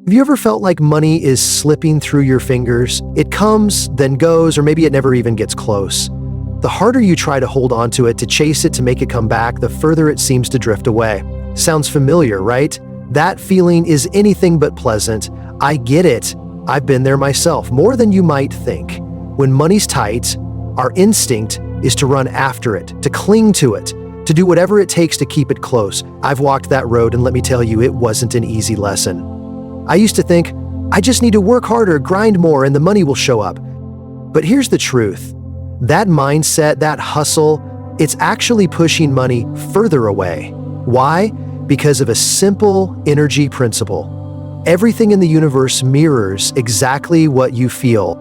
Have you ever felt like money is slipping through your fingers? It comes, then goes, or maybe it never even gets close. The harder you try to hold on to it, to chase it, to make it come back, the further it seems to drift away. Sounds familiar, right? That feeling is anything but pleasant. I get it. I've been there myself, more than you might think. When money's tight, our instinct is to run after it, to cling to it, to do whatever it takes to keep it close. I've walked that road, and let me tell you, it wasn't an easy lesson. I used to think, I just need to work harder, grind more, and the money will show up. But here's the truth. That mindset, that hustle, it's actually pushing money further away. Why? Because of a simple energy principle. Everything in the universe mirrors exactly what you feel.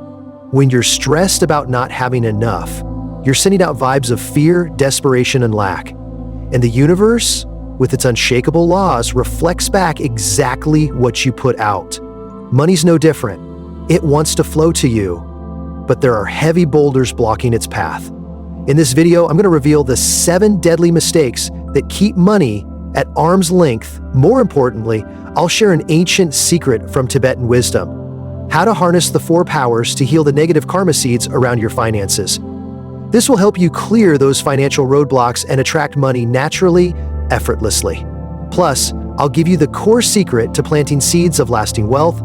When you're stressed about not having enough, you're sending out vibes of fear, desperation, and lack. And the universe, with its unshakable laws, reflects back exactly what you put out. Money's no different. It wants to flow to you, but there are heavy boulders blocking its path. In this video, I'm going to reveal the 7 deadly mistakes that keep money at arm's length. More importantly, I'll share an ancient secret from Tibetan wisdom: how to harness the 4 powers to heal the negative karma seeds around your finances. This will help you clear those financial roadblocks and attract money naturally, effortlessly. Plus, I'll give you the core secret to planting seeds of lasting wealth,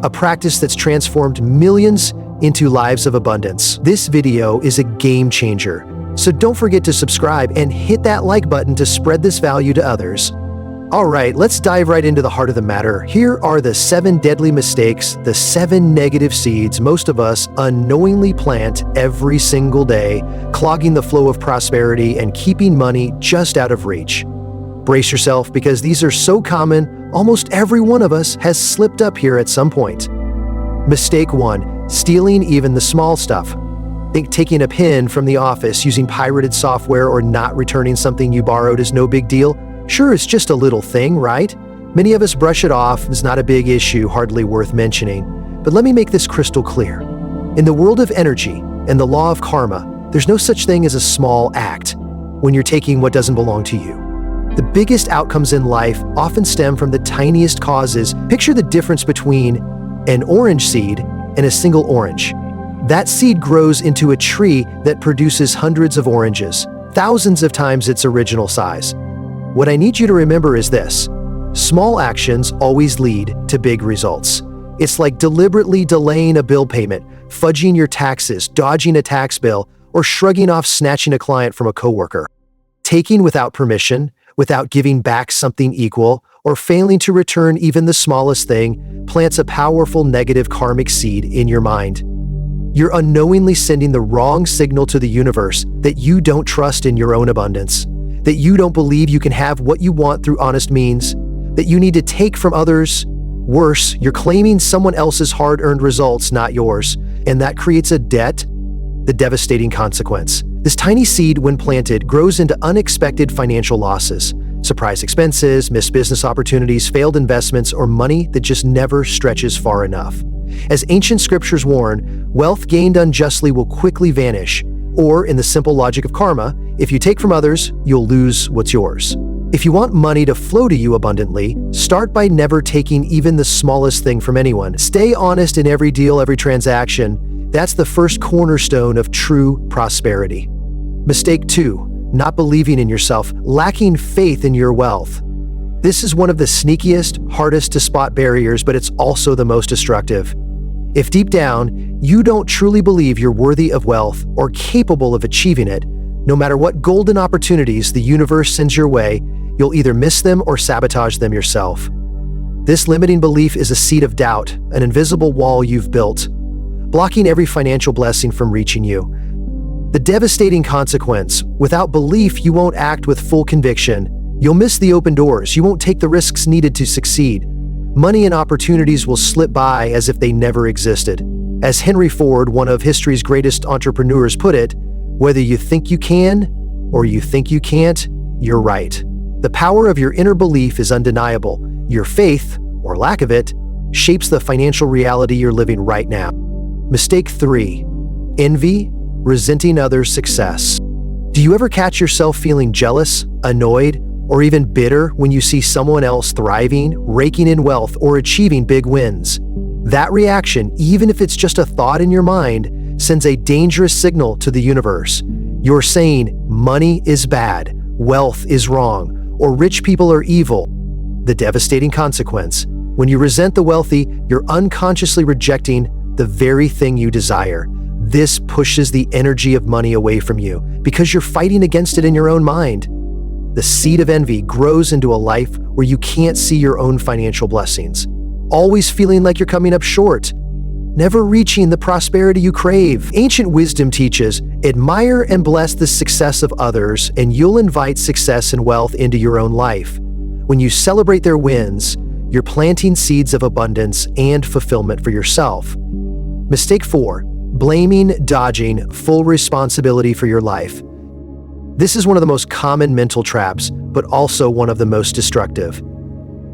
a practice that's transformed millions into lives of abundance. This video is a game changer, so don't forget to subscribe and hit that like button to spread this value to others. All right, let's dive right into the heart of the matter. Here are the 7 deadly mistakes, the 7 negative seeds most of us unknowingly plant every single day, clogging the flow of prosperity and keeping money just out of reach. Brace yourself, because these are so common, almost every one of us has slipped up here at some point. Mistake 1, stealing even the small stuff. Think taking a pen from the office, using pirated software, or not returning something you borrowed is no big deal. Sure, it's just a little thing, right? Many of us brush it off. It's not a big issue, hardly worth mentioning. But let me make this crystal clear. In the world of energy and the law of karma, there's no such thing as a small act when you're taking what doesn't belong to you. The biggest outcomes in life often stem from the tiniest causes. Picture the difference between an orange seed and a single orange. That seed grows into a tree that produces hundreds of oranges, thousands of times its original size. What I need you to remember is this: small actions always lead to big results. It's like deliberately delaying a bill payment, fudging your taxes, dodging a tax bill, or shrugging off snatching a client from a coworker. Taking without permission, without giving back something equal, or failing to return even the smallest thing, plants a powerful negative karmic seed in your mind. You're unknowingly sending the wrong signal to the universe that you don't trust in your own abundance, that you don't believe you can have what you want through honest means, that you need to take from others. Worse, you're claiming someone else's hard-earned results, not yours, and that creates a debt, the devastating consequence. This tiny seed, when planted, grows into unexpected financial losses, surprise expenses, missed business opportunities, failed investments, or money that just never stretches far enough. As ancient scriptures warn, wealth gained unjustly will quickly vanish, or in the simple logic of karma, if you take from others, you'll lose what's yours. If you want money to flow to you abundantly, start by never taking even the smallest thing from anyone. Stay honest in every deal, every transaction. That's the first cornerstone of true prosperity. Mistake 2, not believing in yourself, lacking faith in your wealth. This is one of the sneakiest, hardest to spot barriers, but it's also the most destructive. If deep down, you don't truly believe you're worthy of wealth or capable of achieving it, no matter what golden opportunities the universe sends your way, you'll either miss them or sabotage them yourself. This limiting belief is a seed of doubt, an invisible wall you've built, blocking every financial blessing from reaching you. The devastating consequence: without belief, you won't act with full conviction. You'll miss the open doors. You won't take the risks needed to succeed. Money and opportunities will slip by as if they never existed. As Henry Ford, one of history's greatest entrepreneurs, put it, whether you think you can or you think you can't, you're right. The power of your inner belief is undeniable. Your faith, or lack of it, shapes the financial reality you're living right now. Mistake 3, envy, resenting others' success. Do you ever catch yourself feeling jealous, annoyed, or even bitter when you see someone else thriving, raking in wealth, or achieving big wins. That reaction, even if it's just a thought in your mind, sends a dangerous signal to the universe. You're saying money is bad, wealth is wrong, or rich people are evil. The devastating consequence: when you resent the wealthy, you're unconsciously rejecting the very thing you desire. This pushes the energy of money away from you because you're fighting against it in your own mind. The seed of envy grows into a life where you can't see your own financial blessings, always feeling like you're coming up short, never reaching the prosperity you crave. Ancient wisdom teaches, admire and bless the success of others, and you'll invite success and wealth into your own life. When you celebrate their wins, you're planting seeds of abundance and fulfillment for yourself. Mistake 4. Blaming, dodging full responsibility for your life. This is one of the most common mental traps, but also one of the most destructive.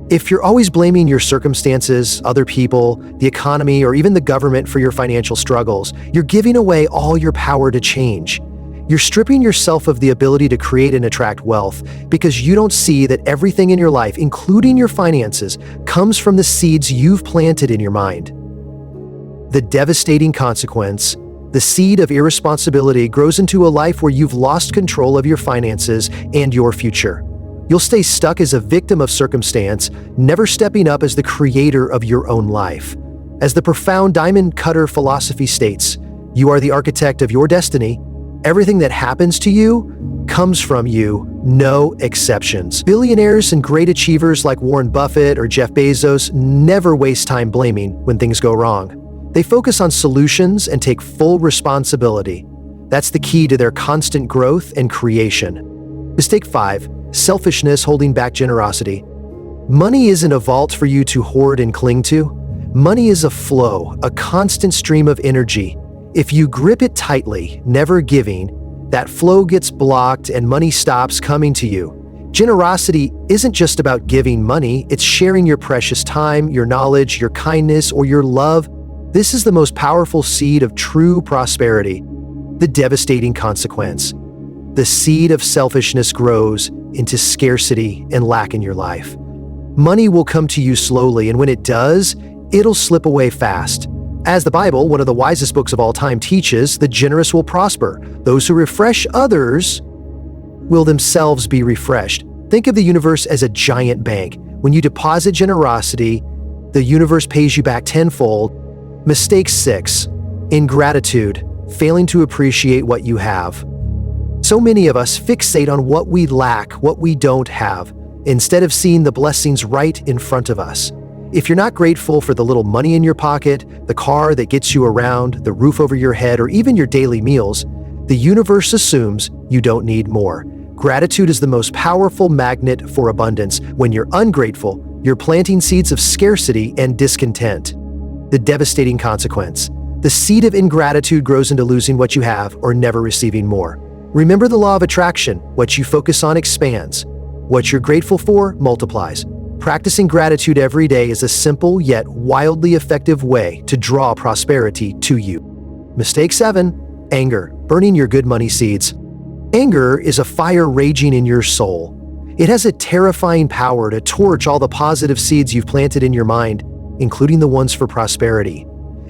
If you're always blaming your circumstances, other people, the economy, or even the government for your financial struggles, you're giving away all your power to change. You're stripping yourself of the ability to create and attract wealth because you don't see that everything in your life, including your finances, comes from the seeds you've planted in your mind. The devastating consequence: the seed of irresponsibility grows into a life where you've lost control of your finances and your future. You'll stay stuck as a victim of circumstance, never stepping up as the creator of your own life. As the profound diamond cutter philosophy states, you are the architect of your destiny. Everything that happens to you comes from you, no exceptions. Billionaires and great achievers like Warren Buffett or Jeff Bezos never waste time blaming when things go wrong. They focus on solutions and take full responsibility. That's the key to their constant growth and creation. Mistake 5. Selfishness holding back generosity. Money isn't a vault for you to hoard and cling to. Money is a flow, a constant stream of energy. If you grip it tightly, never giving, that flow gets blocked and money stops coming to you. Generosity isn't just about giving money, it's sharing your precious time, your knowledge, your kindness, or your love. This is the most powerful seed of true prosperity. The devastating consequence: the seed of selfishness grows into scarcity and lack in your life. Money will come to you slowly, and when it does, it'll slip away fast. As the Bible, one of the wisest books of all time, teaches, the generous will prosper. Those who refresh others will themselves be refreshed. Think of the universe as a giant bank. When you deposit generosity, the universe pays you back tenfold. Mistake 6. Ingratitude, failing to appreciate what you have. So many of us fixate on what we lack, what we don't have, instead of seeing the blessings right in front of us. If you're not grateful for the little money in your pocket, the car that gets you around, the roof over your head, or even your daily meals, the universe assumes you don't need more. Gratitude is the most powerful magnet for abundance. When you're ungrateful, you're planting seeds of scarcity and discontent. The devastating consequence: the seed of ingratitude grows into losing what you have or never receiving more. Remember the law of attraction: what you focus on expands. What you're grateful for multiplies. Practicing gratitude every day is a simple yet wildly effective way to draw prosperity to you. Mistake 7. Anger, burning your good money seeds. Anger is a fire raging in your soul. It has a terrifying power to torch all the positive seeds you've planted in your mind, including the ones for prosperity.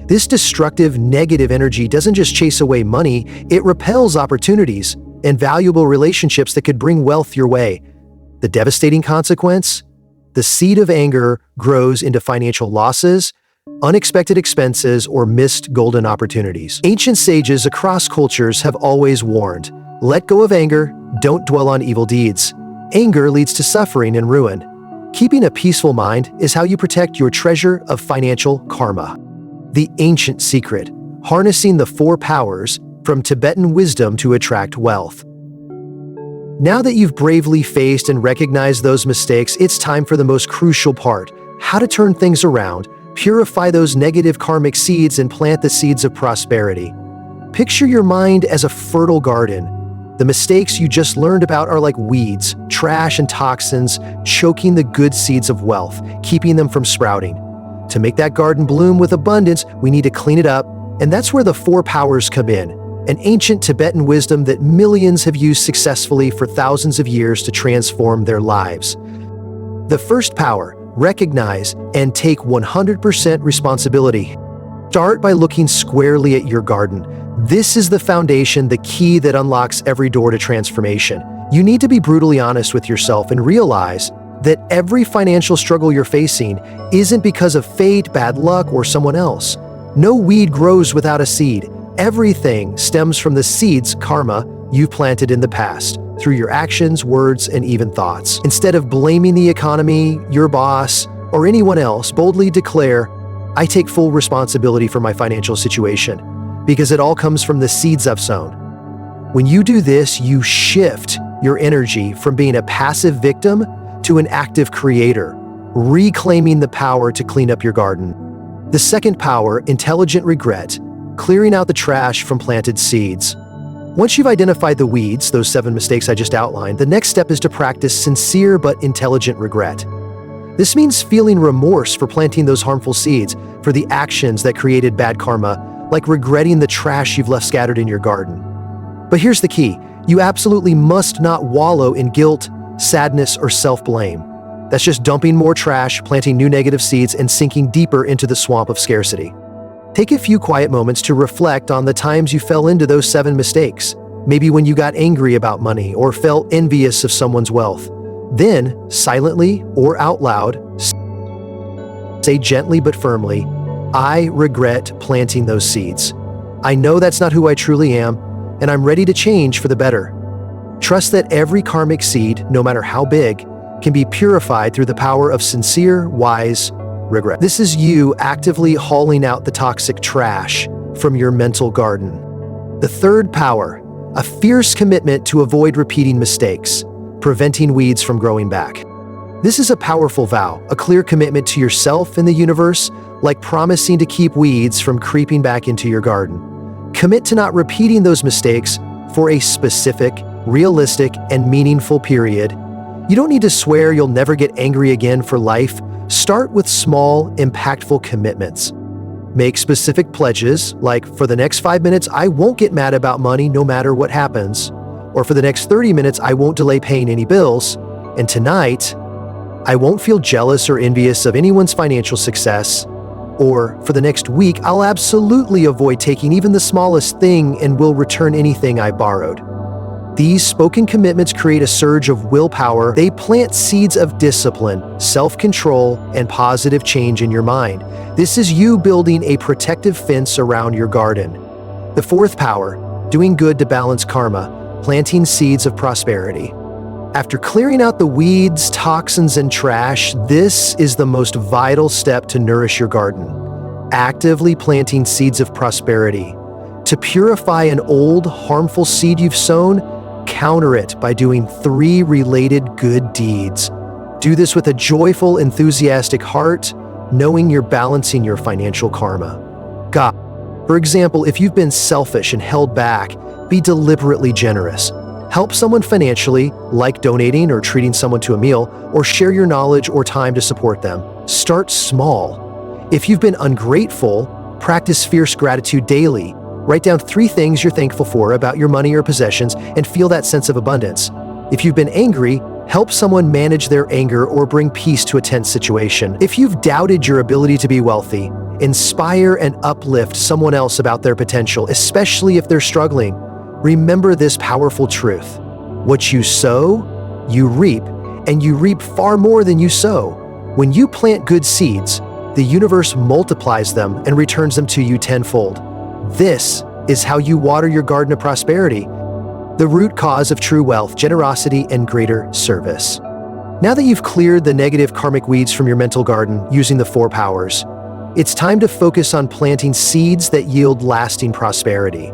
This destructive, negative energy doesn't just chase away money, it repels opportunities and valuable relationships that could bring wealth your way. The devastating consequence: the seed of anger grows into financial losses, unexpected expenses, or missed golden opportunities. Ancient sages across cultures have always warned, let go of anger, don't dwell on evil deeds. Anger leads to suffering and ruin. Keeping a peaceful mind is how you protect your treasure of financial karma. The ancient secret: harnessing the 4 powers from Tibetan wisdom to attract wealth. Now that you've bravely faced and recognized those mistakes, it's time for the most crucial part: how to turn things around, purify those negative karmic seeds, and plant the seeds of prosperity. Picture your mind as a fertile garden. The mistakes you just learned about are like weeds, trash, and toxins, choking the good seeds of wealth, keeping them from sprouting. To make that garden bloom with abundance, we need to clean it up, and that's where the 4 powers come in. an ancient Tibetan wisdom that millions have used successfully for thousands of years to transform their lives. The first power: recognize and take 100% responsibility. Start by looking squarely at your garden. This is the foundation, the key that unlocks every door to transformation. You need to be brutally honest with yourself and realize that every financial struggle you're facing isn't because of fate, bad luck, or someone else. No weed grows without a seed. Everything stems from the seeds, karma, you've planted in the past, through your actions, words, and even thoughts. Instead of blaming the economy, your boss, or anyone else, boldly declare, I take full responsibility for my financial situation, because it all comes from the seeds I've sown. When you do this, you shift your energy from being a passive victim to an active creator, reclaiming the power to clean up your garden. The second power: intelligent regret, clearing out the trash from planted seeds. Once you've identified the weeds, those 7 mistakes I just outlined, the next step is to practice sincere but intelligent regret. This means feeling remorse for planting those harmful seeds, for the actions that created bad karma, like regretting the trash you've left scattered in your garden. But here's the key: you absolutely must not wallow in guilt, sadness, or self-blame. That's just dumping more trash, planting new negative seeds, and sinking deeper into the swamp of scarcity. Take a few quiet moments to reflect on the times you fell into those 7 mistakes. Maybe when you got angry about money or felt envious of someone's wealth. Then, silently or out loud, say gently but firmly, I regret planting those seeds. I know that's not who I truly am, and I'm ready to change for the better. Trust that every karmic seed, no matter how big, can be purified through the power of sincere, wise regret. This is you actively hauling out the toxic trash from your mental garden. The third power: a fierce commitment to avoid repeating mistakes, preventing weeds from growing back. This is a powerful vow, a clear commitment to yourself and the universe, like promising to keep weeds from creeping back into your garden. Commit to not repeating those mistakes for a specific, realistic, and meaningful period. You don't need to swear you'll never get angry again for life. Start with small, impactful commitments. Make specific pledges, like for the next 5 minutes, I won't get mad about money no matter what happens. Or for the next 30 minutes, I won't delay paying any bills. And tonight, I won't feel jealous or envious of anyone's financial success. Or for the next week, I'll absolutely avoid taking even the smallest thing and will return anything I borrowed. These spoken commitments create a surge of willpower. They plant seeds of discipline, self-control, and positive change in your mind. This is you building a protective fence around your garden. The fourth power: doing good to balance karma, planting seeds of prosperity. After clearing out the weeds, toxins, and trash, this is the most vital step to nourish your garden. Actively planting seeds of prosperity. To purify an old, harmful seed you've sown, counter it by doing 3 related good deeds. Do this with a joyful, enthusiastic heart, knowing you're balancing your financial karma. God, for example, if you've been selfish and held back, be deliberately generous. Help someone financially, like donating or treating someone to a meal, or share your knowledge or time to support them. Start small. If you've been ungrateful, practice fierce gratitude daily. Write down 3 things you're thankful for about your money or possessions and feel that sense of abundance. If you've been angry, help someone manage their anger or bring peace to a tense situation. If you've doubted your ability to be wealthy, inspire and uplift someone else about their potential, especially if they're struggling. Remember this powerful truth: what you sow, you reap, and you reap far more than you sow. When you plant good seeds, the universe multiplies them and returns them to you tenfold. This is how you water your garden of prosperity, the root cause of true wealth, generosity, and greater service. Now that you've cleared the negative karmic weeds from your mental garden using the 4 powers, it's time to focus on planting seeds that yield lasting prosperity.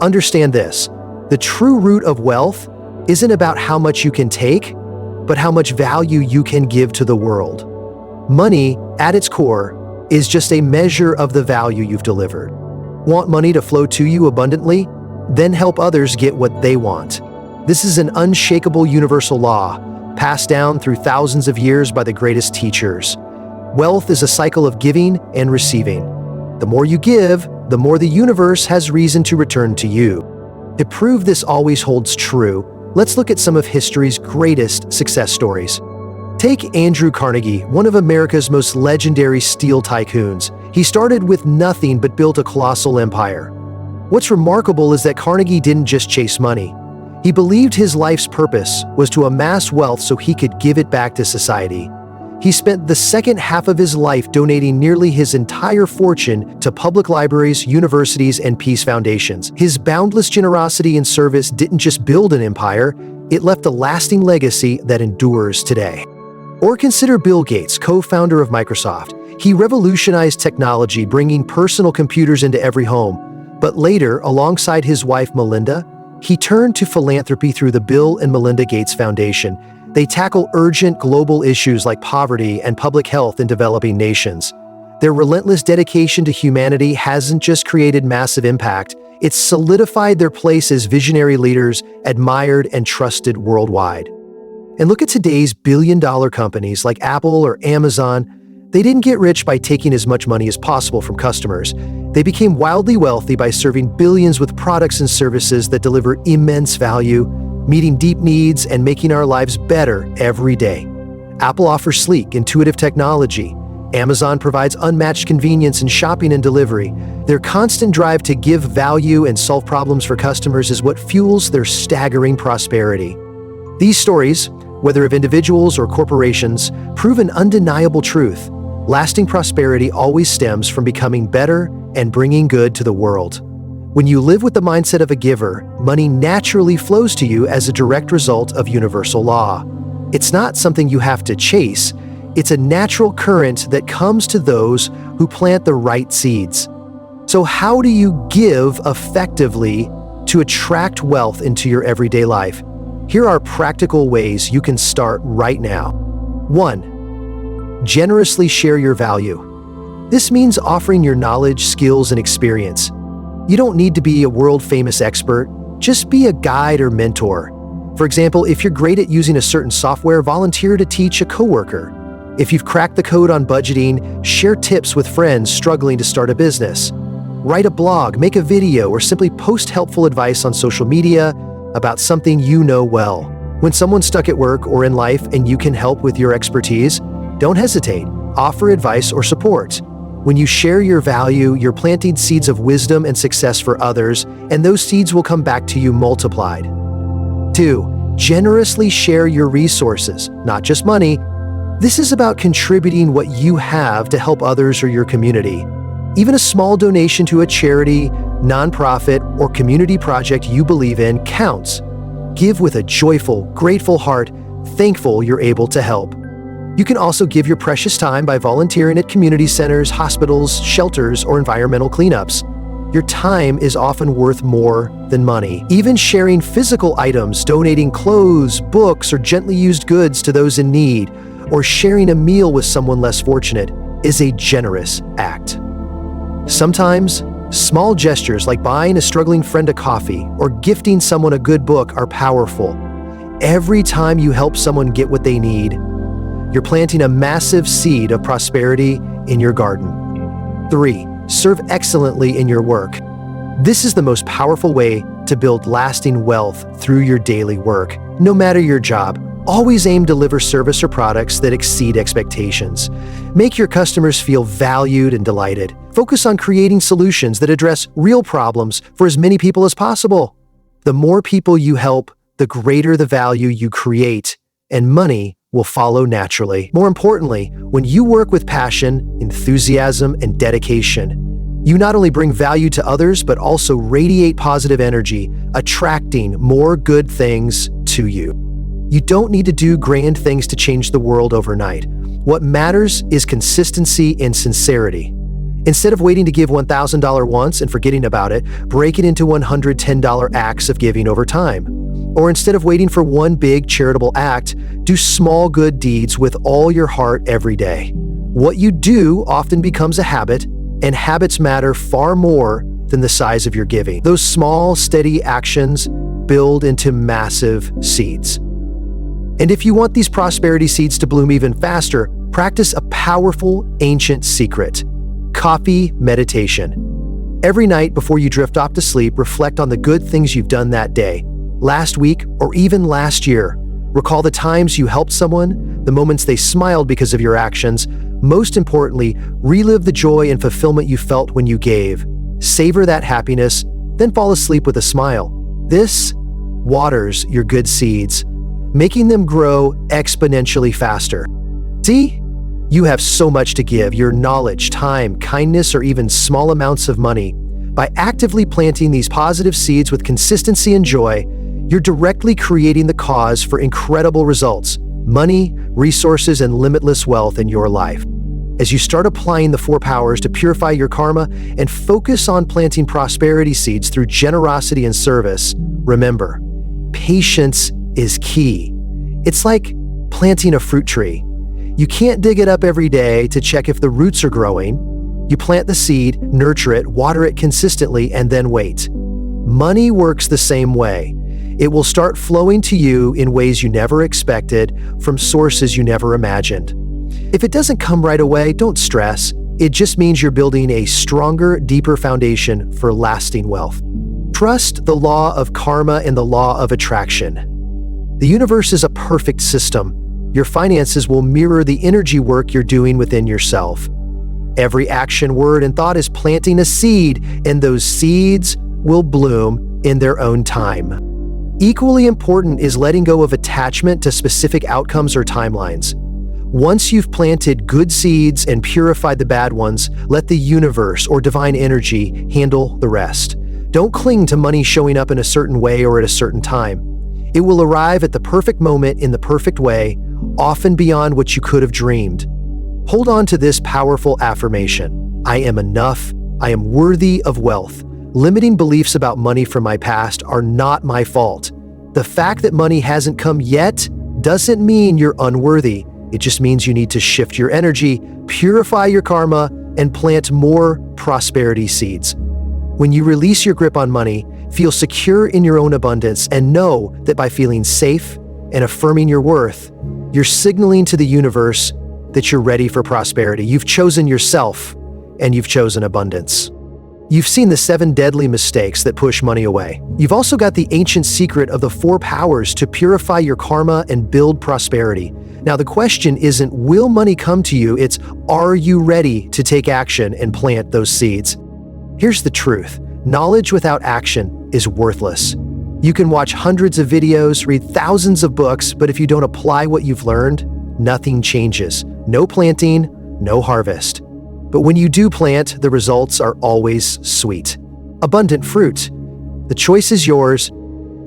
Understand this: the true root of wealth isn't about how much you can take, but how much value you can give to the world. Money, at its core, is just a measure of the value you've delivered. Want money to flow to you abundantly? Then help others get what they want. This is an unshakable universal law, passed down through thousands of years by the greatest teachers. Wealth is a cycle of giving and receiving. The more you give, the more the universe has reason to return to you. To prove this always holds true, let's look at some of history's greatest success stories. Take Andrew Carnegie, one of America's most legendary steel tycoons. He started with nothing but built a colossal empire. What's remarkable is that Carnegie didn't just chase money. He believed his life's purpose was to amass wealth so he could give it back to society. He spent the second half of his life donating nearly his entire fortune to public libraries, universities, and peace foundations. His boundless generosity and service didn't just build an empire, it left a lasting legacy that endures today. Or consider Bill Gates, co-founder of Microsoft. He revolutionized technology, bringing personal computers into every home. But later, alongside his wife Melinda, he turned to philanthropy through the Bill and Melinda Gates Foundation. They tackle urgent global issues like poverty and public health in developing nations. Their relentless dedication to humanity hasn't just created massive impact, it's solidified their place as visionary leaders, admired and trusted worldwide. And look at today's billion-dollar companies like Apple or Amazon. They didn't get rich by taking as much money as possible from customers. They became wildly wealthy by serving billions with products and services that deliver immense value, meeting deep needs and making our lives better every day. Apple offers sleek, intuitive technology. Amazon provides unmatched convenience in shopping and delivery. Their constant drive to give value and solve problems for customers is what fuels their staggering prosperity. These stories, whether of individuals or corporations, prove an undeniable truth. Lasting prosperity always stems from becoming better and bringing good to the world. When you live with the mindset of a giver, money naturally flows to you as a direct result of universal law. It's not something you have to chase, it's a natural current that comes to those who plant the right seeds. So how do you give effectively to attract wealth into your everyday life? Here are practical ways you can start right now. 1. Generously share your value. This means offering your knowledge, skills, and experience. You don't need to be a world-famous expert, just be a guide or mentor. For example, if you're great at using a certain software, volunteer to teach a coworker. If you've cracked the code on budgeting, share tips with friends struggling to start a business. Write a blog, make a video, or simply post helpful advice on social media about something you know well. When someone's stuck at work or in life and you can help with your expertise, don't hesitate. Offer advice or support. When you share your value, you're planting seeds of wisdom and success for others, and those seeds will come back to you multiplied. 2. Generously share your resources, not just money. This is about contributing what you have to help others or your community. Even a small donation to a charity, nonprofit, or community project you believe in counts. Give with a joyful, grateful heart, thankful you're able to help. You can also give your precious time by volunteering at community centers, hospitals, shelters, or environmental cleanups. Your time is often worth more than money. Even sharing physical items, donating clothes, books, or gently used goods to those in need, or sharing a meal with someone less fortunate is a generous act. Sometimes, small gestures like buying a struggling friend a coffee or gifting someone a good book are powerful. Every time you help someone get what they need, you're planting a massive seed of prosperity in your garden. 3. Serve excellently in your work. This is the most powerful way to build lasting wealth through your daily work. No matter your job, always aim to deliver service or products that exceed expectations. Make your customers feel valued and delighted. Focus on creating solutions that address real problems for as many people as possible. The more people you help, the greater the value you create, and money will follow naturally. More importantly, when you work with passion, enthusiasm, and dedication, you not only bring value to others, but also radiate positive energy, attracting more good things to you. You don't need to do grand things to change the world overnight. What matters is consistency and sincerity. Instead of waiting to give $1,000 once and forgetting about it, break it into $110 acts of giving over time. Or instead of waiting for one big charitable act, do small good deeds with all your heart every day. What you do often becomes a habit, and habits matter far more than the size of your giving. Those small, steady actions build into massive seeds. And if you want these prosperity seeds to bloom even faster, practice a powerful, ancient secret: coffee meditation. Every night before you drift off to sleep, reflect on the good things you've done that day, last week, or even last year. Recall the times you helped someone, the moments they smiled because of your actions. Most importantly, relive the joy and fulfillment you felt when you gave. Savor that happiness, then fall asleep with a smile. This waters your good seeds, making them grow exponentially faster. See? You have so much to give: your knowledge, time, kindness, or even small amounts of money. By actively planting these positive seeds with consistency and joy, you're directly creating the cause for incredible results: money, resources, and limitless wealth in your life. As you start applying the 4 powers to purify your karma and focus on planting prosperity seeds through generosity and service, remember, patience is key. It's like planting a fruit tree. You can't dig it up every day to check if the roots are growing. You plant the seed, nurture it, water it consistently, and then wait. Money works the same way. It will start flowing to you in ways you never expected, from sources you never imagined. If it doesn't come right away, don't stress. It just means you're building a stronger, deeper foundation for lasting wealth. Trust the law of karma and the law of attraction. The universe is a perfect system. Your finances will mirror the energy work you're doing within yourself. Every action, word, and thought is planting a seed, and those seeds will bloom in their own time. Equally important is letting go of attachment to specific outcomes or timelines. Once you've planted good seeds and purified the bad ones, let the universe or divine energy handle the rest. Don't cling to money showing up in a certain way or at a certain time. It will arrive at the perfect moment in the perfect way, often beyond what you could have dreamed. Hold on to this powerful affirmation: I am enough. I am worthy of wealth. Limiting beliefs about money from my past are not my fault. The fact that money hasn't come yet doesn't mean you're unworthy. It just means you need to shift your energy, purify your karma, and plant more prosperity seeds. When you release your grip on money, feel secure in your own abundance, and know that by feeling safe and affirming your worth, you're signaling to the universe that you're ready for prosperity. You've chosen yourself, and you've chosen abundance. You've seen the 7 deadly mistakes that push money away. You've also got the ancient secret of the 4 powers to purify your karma and build prosperity. Now, the question isn't, will money come to you? It's, are you ready to take action and plant those seeds? Here's the truth: knowledge without action is worthless. You can watch hundreds of videos, read thousands of books, but if you don't apply what you've learned, nothing changes. No planting, no harvest. But when you do plant, the results are always sweet. Abundant fruit. The choice is yours.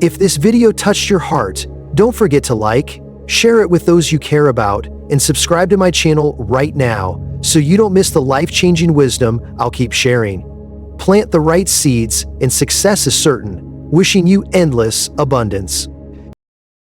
If this video touched your heart, don't forget to like, share it with those you care about, and subscribe to my channel right now so you don't miss the life-changing wisdom I'll keep sharing. Plant the right seeds and success is certain. Wishing you endless abundance.